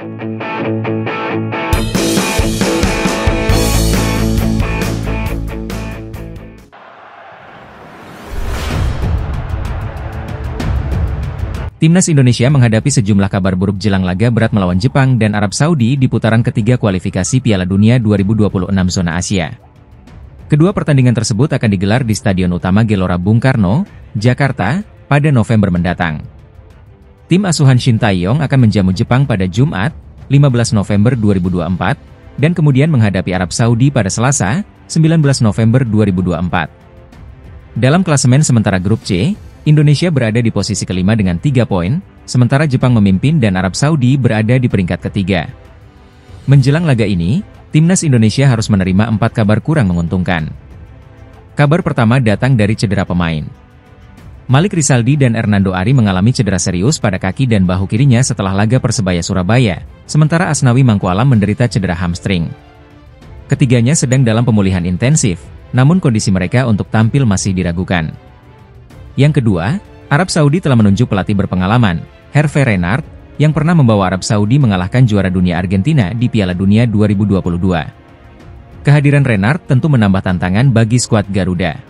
Timnas Indonesia menghadapi sejumlah kabar buruk jelang laga berat melawan Jepang dan Arab Saudi di putaran ketiga kualifikasi Piala Dunia 2026 zona Asia. Kedua pertandingan tersebut akan digelar di Stadion Utama Gelora Bung Karno, Jakarta, pada November mendatang. Tim asuhan Shin Tae-yong akan menjamu Jepang pada Jumat, 15 November 2024, dan kemudian menghadapi Arab Saudi pada Selasa, 19 November 2024. Dalam klasemen sementara grup C, Indonesia berada di posisi kelima dengan 3 poin, sementara Jepang memimpin dan Arab Saudi berada di peringkat ketiga. Menjelang laga ini, Timnas Indonesia harus menerima 4 kabar kurang menguntungkan. Kabar pertama datang dari cedera pemain. Malik Rizaldi dan Hernando Ari mengalami cedera serius pada kaki dan bahu kirinya setelah laga Persebaya Surabaya, sementara Asnawi Mangkualam menderita cedera hamstring. Ketiganya sedang dalam pemulihan intensif, namun kondisi mereka untuk tampil masih diragukan. Yang kedua, Arab Saudi telah menunjuk pelatih berpengalaman, Hervé Renard, yang pernah membawa Arab Saudi mengalahkan juara dunia Argentina di Piala Dunia 2022. Kehadiran Renard tentu menambah tantangan bagi skuad Garuda.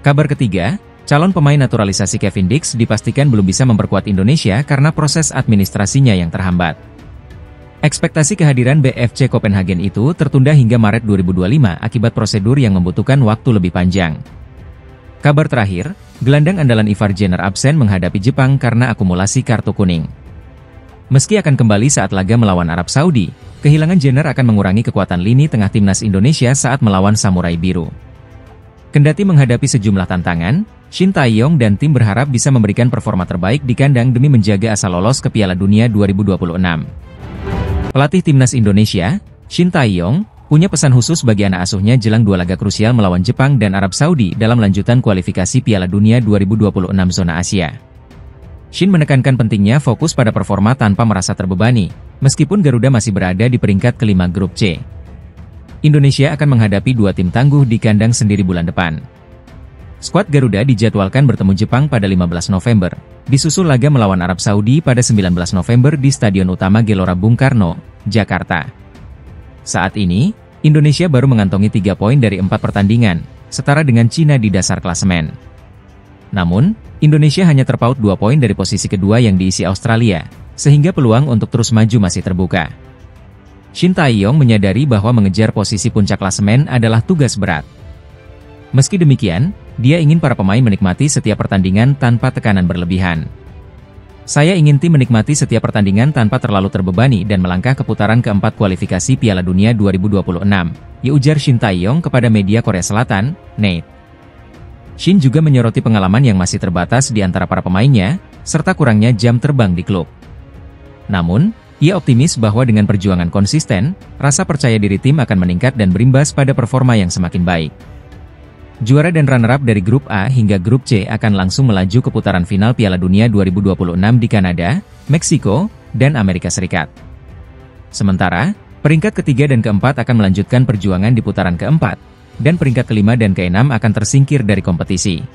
Kabar ketiga, calon pemain naturalisasi Kevin Dix dipastikan belum bisa memperkuat Indonesia karena proses administrasinya yang terhambat. Ekspektasi kehadiran BFC Copenhagen itu tertunda hingga Maret 2025 akibat prosedur yang membutuhkan waktu lebih panjang. Kabar terakhir, gelandang andalan Ivar Jenner absen menghadapi Jepang karena akumulasi kartu kuning. Meski akan kembali saat laga melawan Arab Saudi, kehilangan Jenner akan mengurangi kekuatan lini tengah Timnas Indonesia saat melawan Samurai Biru. Kendati menghadapi sejumlah tantangan, Shin Tae-yong dan tim berharap bisa memberikan performa terbaik di kandang demi menjaga asa lolos ke Piala Dunia 2026. Pelatih Timnas Indonesia, Shin Tae-yong, punya pesan khusus bagi anak asuhnya jelang 2 laga krusial melawan Jepang dan Arab Saudi dalam lanjutan kualifikasi Piala Dunia 2026 zona Asia. Shin menekankan pentingnya fokus pada performa tanpa merasa terbebani, meskipun Garuda masih berada di peringkat kelima grup C. Indonesia akan menghadapi 2 tim tangguh di kandang sendiri bulan depan. Skuad Garuda dijadwalkan bertemu Jepang pada 15 November, disusul laga melawan Arab Saudi pada 19 November di Stadion Utama Gelora Bung Karno, Jakarta. Saat ini, Indonesia baru mengantongi 3 poin dari 4 pertandingan, setara dengan Cina di dasar klasemen. Namun, Indonesia hanya terpaut 2 poin dari posisi kedua yang diisi Australia, sehingga peluang untuk terus maju masih terbuka. Shin Tae-yong menyadari bahwa mengejar posisi puncak klasemen adalah tugas berat. Meski demikian, dia ingin para pemain menikmati setiap pertandingan tanpa tekanan berlebihan. Saya ingin tim menikmati setiap pertandingan tanpa terlalu terbebani dan melangkah ke putaran keempat kualifikasi Piala Dunia 2026, ujar Shin Tae-yong kepada media Korea Selatan, NET. Shin juga menyoroti pengalaman yang masih terbatas di antara para pemainnya, serta kurangnya jam terbang di klub. Namun, ia optimis bahwa dengan perjuangan konsisten, rasa percaya diri tim akan meningkat dan berimbas pada performa yang semakin baik. Juara dan runner-up dari Grup A hingga Grup C akan langsung melaju ke putaran final Piala Dunia 2026 di Kanada, Meksiko, dan Amerika Serikat. Sementara, peringkat ketiga dan keempat akan melanjutkan perjuangan di putaran keempat, dan peringkat kelima dan keenam akan tersingkir dari kompetisi.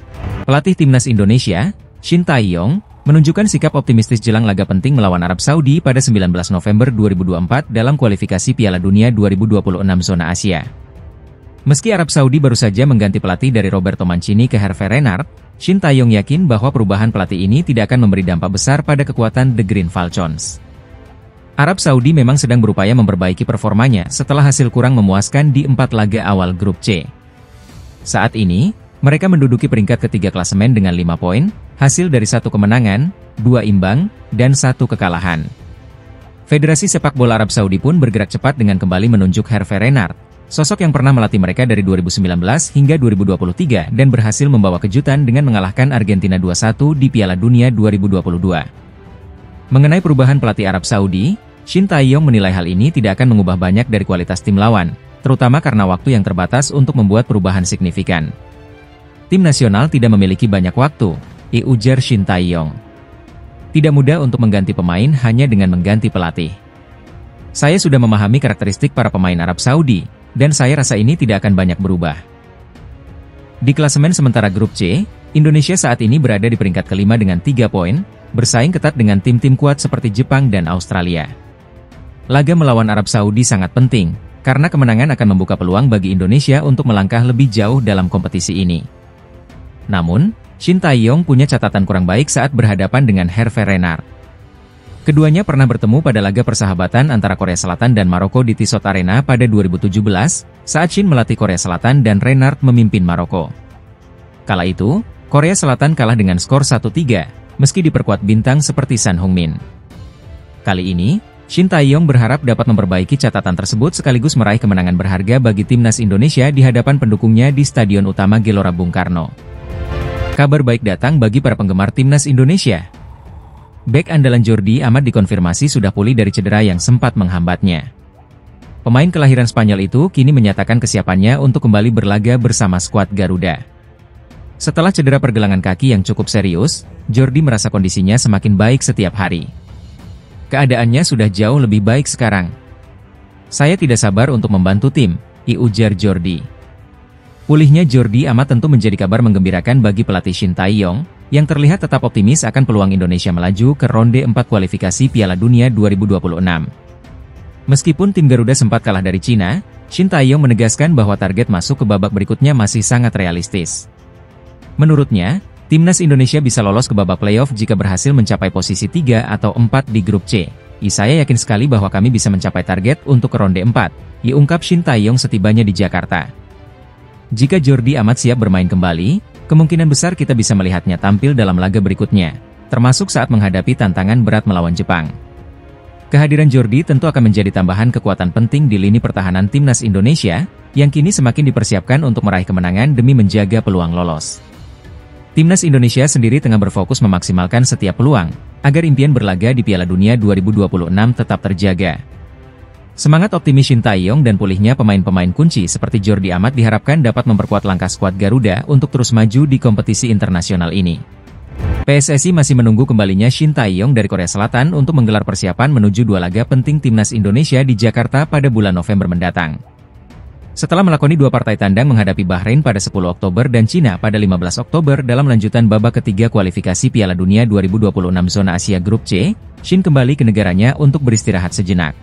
Pelatih Timnas Indonesia, Shin Tae-yong, menunjukkan sikap optimistis jelang laga penting melawan Arab Saudi pada 19 November 2024 dalam kualifikasi Piala Dunia 2026 zona Asia. Meski Arab Saudi baru saja mengganti pelatih dari Roberto Mancini ke Hervé Renard, Shin Tae-yong yakin bahwa perubahan pelatih ini tidak akan memberi dampak besar pada kekuatan The Green Falcons. Arab Saudi memang sedang berupaya memperbaiki performanya setelah hasil kurang memuaskan di 4 laga awal grup C. Saat ini, mereka menduduki peringkat ketiga klasemen dengan 5 poin, hasil dari 1 kemenangan, 2 imbang, dan 1 kekalahan. Federasi Sepak Bola Arab Saudi pun bergerak cepat dengan kembali menunjuk Hervé Renard, sosok yang pernah melatih mereka dari 2019 hingga 2023 dan berhasil membawa kejutan dengan mengalahkan Argentina 2-1 di Piala Dunia 2022. Mengenai perubahan pelatih Arab Saudi, Shin Tae-yong menilai hal ini tidak akan mengubah banyak dari kualitas tim lawan, terutama karena waktu yang terbatas untuk membuat perubahan signifikan. Tim nasional tidak memiliki banyak waktu, ujar Shin Tae-yong. Tidak mudah untuk mengganti pemain hanya dengan mengganti pelatih. Saya sudah memahami karakteristik para pemain Arab Saudi, dan saya rasa ini tidak akan banyak berubah. Di klasemen sementara grup C, Indonesia saat ini berada di peringkat kelima dengan 3 poin, bersaing ketat dengan tim-tim kuat seperti Jepang dan Australia. laga melawan Arab Saudi sangat penting, karena kemenangan akan membuka peluang bagi Indonesia untuk melangkah lebih jauh dalam kompetisi ini. Namun, Shin Tae-yong punya catatan kurang baik saat berhadapan dengan Hervé Renard. Keduanya pernah bertemu pada laga persahabatan antara Korea Selatan dan Maroko di Tissot Arena pada 2017, saat Shin melatih Korea Selatan dan Renard memimpin Maroko. Kala itu, Korea Selatan kalah dengan skor 1-3, meski diperkuat bintang seperti Son Heung-min. Kali ini, Shin Tae-yong berharap dapat memperbaiki catatan tersebut sekaligus meraih kemenangan berharga bagi timnas Indonesia di hadapan pendukungnya di Stadion Utama Gelora Bung Karno. Kabar baik datang bagi para penggemar timnas Indonesia. Bek andalan Jordi Amat dikonfirmasi sudah pulih dari cedera yang sempat menghambatnya. Pemain kelahiran Spanyol itu kini menyatakan kesiapannya untuk kembali berlaga bersama skuad Garuda. Setelah cedera pergelangan kaki yang cukup serius, Jordi merasa kondisinya semakin baik setiap hari. Keadaannya sudah jauh lebih baik sekarang. Saya tidak sabar untuk membantu tim, ujar Jordi. Pulihnya Jordi Amat tentu menjadi kabar menggembirakan bagi pelatih Shin Tae-yong, yang terlihat tetap optimis akan peluang Indonesia melaju ke ronde 4 kualifikasi Piala Dunia 2026. Meskipun tim Garuda sempat kalah dari Cina, Shin Tae-yong menegaskan bahwa target masuk ke babak berikutnya masih sangat realistis. Menurutnya, timnas Indonesia bisa lolos ke babak playoff jika berhasil mencapai posisi 3 atau 4 di grup C. Saya yakin sekali bahwa kami bisa mencapai target untuk ke ronde 4, ungkap Shin Tae-yong setibanya di Jakarta. Jika Jordi Amat siap bermain kembali, kemungkinan besar kita bisa melihatnya tampil dalam laga berikutnya, termasuk saat menghadapi tantangan berat melawan Jepang. Kehadiran Jordi tentu akan menjadi tambahan kekuatan penting di lini pertahanan timnas Indonesia, yang kini semakin dipersiapkan untuk meraih kemenangan demi menjaga peluang lolos. Timnas Indonesia sendiri tengah berfokus memaksimalkan setiap peluang, agar impian berlaga di Piala Dunia 2026 tetap terjaga. Semangat optimis Shin Tae-yong dan pulihnya pemain-pemain kunci seperti Jordi Amat diharapkan dapat memperkuat langkah skuad Garuda untuk terus maju di kompetisi internasional ini. PSSI masih menunggu kembalinya Shin Tae-yong dari Korea Selatan untuk menggelar persiapan menuju 2 laga penting timnas Indonesia di Jakarta pada bulan November mendatang. Setelah melakoni 2 partai tandang menghadapi Bahrain pada 10 Oktober dan Cina pada 15 Oktober dalam lanjutan babak ketiga kualifikasi Piala Dunia 2026 zona Asia Grup C, Shin kembali ke negaranya untuk beristirahat sejenak.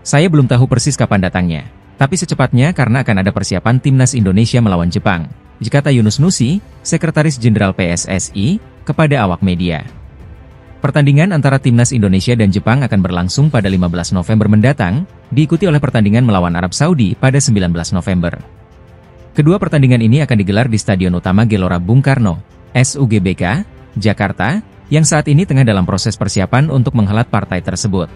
Saya belum tahu persis kapan datangnya, tapi secepatnya karena akan ada persiapan timnas Indonesia melawan Jepang, kata Yunus Nusi, Sekretaris Jenderal PSSI, kepada awak media. Pertandingan antara timnas Indonesia dan Jepang akan berlangsung pada 15 November mendatang, diikuti oleh pertandingan melawan Arab Saudi pada 19 November. Kedua pertandingan ini akan digelar di Stadion Utama Gelora Bung Karno, SUGBK, Jakarta, yang saat ini tengah dalam proses persiapan untuk menghelat partai tersebut.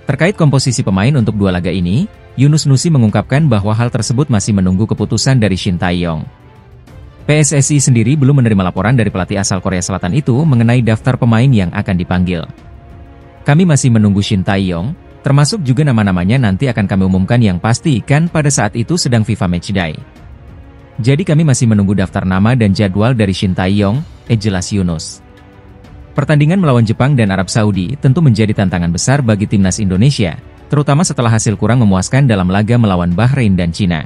Terkait komposisi pemain untuk 2 laga ini, Yunus Nusi mengungkapkan bahwa hal tersebut masih menunggu keputusan dari Shin Tae-yong. PSSI sendiri belum menerima laporan dari pelatih asal Korea Selatan itu mengenai daftar pemain yang akan dipanggil. Kami masih menunggu Shin Tae-yong, termasuk juga nama-namanya nanti akan kami umumkan yang pasti kan pada saat itu sedang FIFA Matchday. Jadi kami masih menunggu daftar nama dan jadwal dari Shin Tae-yong, jelas Yunus. Pertandingan melawan Jepang dan Arab Saudi tentu menjadi tantangan besar bagi timnas Indonesia, terutama setelah hasil kurang memuaskan dalam laga melawan Bahrain dan Cina.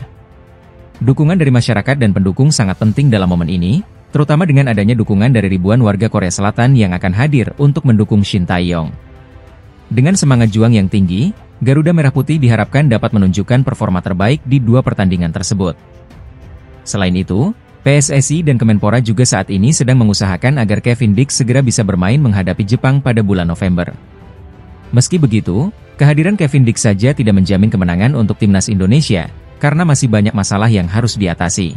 Dukungan dari masyarakat dan pendukung sangat penting dalam momen ini, terutama dengan adanya dukungan dari ribuan warga Korea Selatan yang akan hadir untuk mendukung Shin Tae-yong. Dengan semangat juang yang tinggi, Garuda Merah Putih diharapkan dapat menunjukkan performa terbaik di 2 pertandingan tersebut. Selain itu, PSSI dan Kemenpora juga saat ini sedang mengusahakan agar Kevin Dix segera bisa bermain menghadapi Jepang pada bulan November. Meski begitu, kehadiran Kevin Dix saja tidak menjamin kemenangan untuk timnas Indonesia, karena masih banyak masalah yang harus diatasi.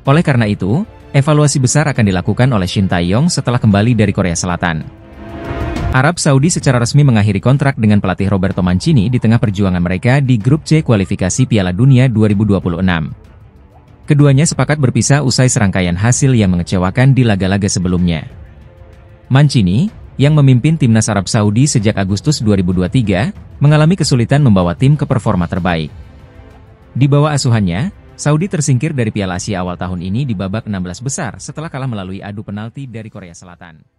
Oleh karena itu, evaluasi besar akan dilakukan oleh Shin Tae-yong setelah kembali dari Korea Selatan. Arab Saudi secara resmi mengakhiri kontrak dengan pelatih Roberto Mancini di tengah perjuangan mereka di Grup C kualifikasi Piala Dunia 2026. Keduanya sepakat berpisah usai serangkaian hasil yang mengecewakan di laga-laga sebelumnya. Mancini, yang memimpin timnas Arab Saudi sejak Agustus 2023, mengalami kesulitan membawa tim ke performa terbaik. Di bawah asuhannya, Saudi tersingkir dari Piala Asia awal tahun ini di babak 16 besar setelah kalah melalui adu penalti dari Korea Selatan.